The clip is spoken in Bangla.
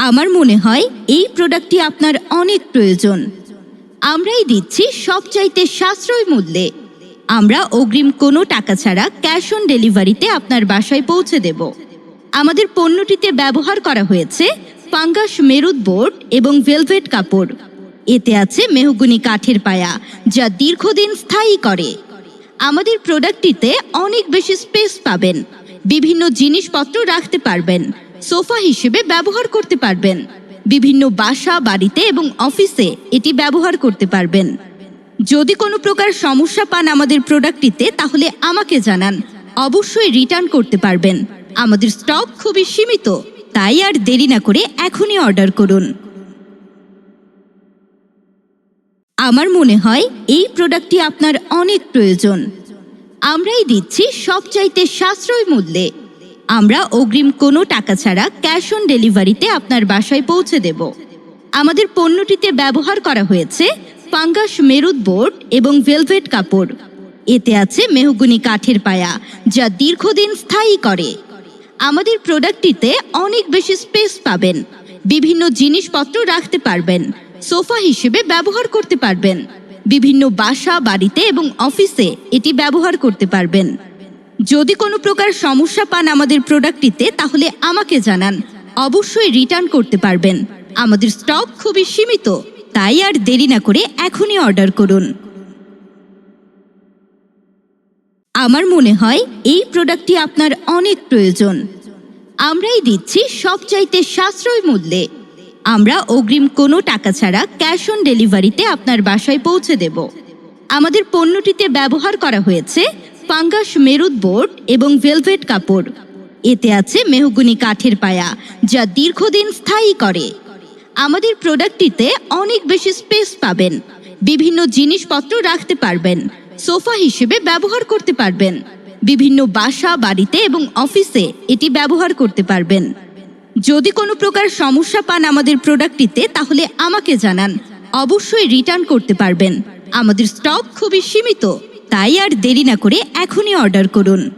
আমার মনে হয় এই প্রোডাক্টটি আপনার অনেক প্রয়োজন। আমরাই দিচ্ছি সবচাইতে সাশ্রয় মূল্যে। আমরা অগ্রিম কোনো টাকা ছাড়া ক্যাশ অন ডেলিভারিতে আপনার বাসায় পৌঁছে দেব। আমাদের পণ্যটিতে ব্যবহার করা হয়েছে ফাঙ্গাস মেরুদ বোর্ড এবং ভেলভেট কাপড়। এতে আছে মেহগনি কাঠের পায়া, যা দীর্ঘদিন স্থায়ী করে। আমাদের প্রোডাক্টটিতে অনেক বেশি স্পেস পাবেন। বিভিন্ন জিনিসপত্র রাখতে পারবেন, সোফা হিসেবে ব্যবহার করতে পারবেন। বিভিন্ন বাসা, বাড়িতে এবং অফিসে এটি ব্যবহার করতে পারবেন। যদি কোনো প্রকার সমস্যা পান আমাদের প্রোডাক্টটিতে, তাহলে আমাকে জানান। অবশ্যই রিটার্ন করতে পারবেন। আমাদের স্টক খুবই সীমিত, তাই আর দেরি না করে এখনই অর্ডার করুন। আমার মনে হয় এই প্রোডাক্টটি আপনার অনেক প্রয়োজন। আমরাই দিচ্ছি সবচাইতে সাশ্রয় মূল্যে। আমরা অগ্রিম কোনো টাকা ছাড়া ক্যাশ অন ডেলিভারিতে আপনার বাসায় পৌঁছে দেব। আমাদের পণ্যটিতে ব্যবহার করা হয়েছে ফাঙ্গাস মেরুদ বোর্ড এবং ভেলভেট কাপড়। এতে আছে মেহগনি কাঠের পায়া, যা দীর্ঘদিন স্থায়ী করে। আমাদের প্রোডাক্টটিতে অনেক বেশি স্পেস পাবেন। বিভিন্ন জিনিসপত্র রাখতে পারবেন, সোফা হিসেবে ব্যবহার করতে পারবেন। বিভিন্ন বাসা, বাড়িতে এবং অফিসে এটি ব্যবহার করতে পারবেন। যদি কোনো প্রকার সমস্যা পান আমাদের প্রোডাক্টটিতে, তাহলে আমাকে জানান। অবশ্যই রিটার্ন করতে পারবেন। আমাদের স্টক খুবই সীমিত, তাই আর দেরি না করে এখনই অর্ডার করুন। আমার মনে হয় এই প্রোডাক্টটি আপনার অনেক প্রয়োজন। আমরাই দিচ্ছি সবচাইতে সাশ্রয় মূল্যে। আমরা অগ্রিম কোনো টাকা ছাড়া ক্যাশ অন ডেলিভারিতে আপনার বাসায় পৌঁছে দেব। আমাদের পণ্যটিতে ব্যবহার করা হয়েছে ফাঙ্গাস মেরুদ বোর্ড এবং ভেলভেট কাপড়। এতে আছে মেহগনি কাঠের পায়া, যা দীর্ঘদিন স্থায়ী করে। আমাদের প্রোডাক্টটিতে অনেক বেশি স্পেস পাবেন। বিভিন্ন জিনিসপত্র রাখতে পারবেন, সোফা হিসেবে ব্যবহার করতে পারবেন। বিভিন্ন বাসা, বাড়িতে এবং অফিসে এটি ব্যবহার করতে পারবেন। যদি কোনো প্রকার সমস্যা পান আমাদের প্রোডাক্টটিতে, তাহলে আমাকে জানান। অবশ্যই রিটার্ন করতে পারবেন। আমাদের স্টক খুবই সীমিত, তাই আর দেরি না করে এখনই অর্ডার করুন।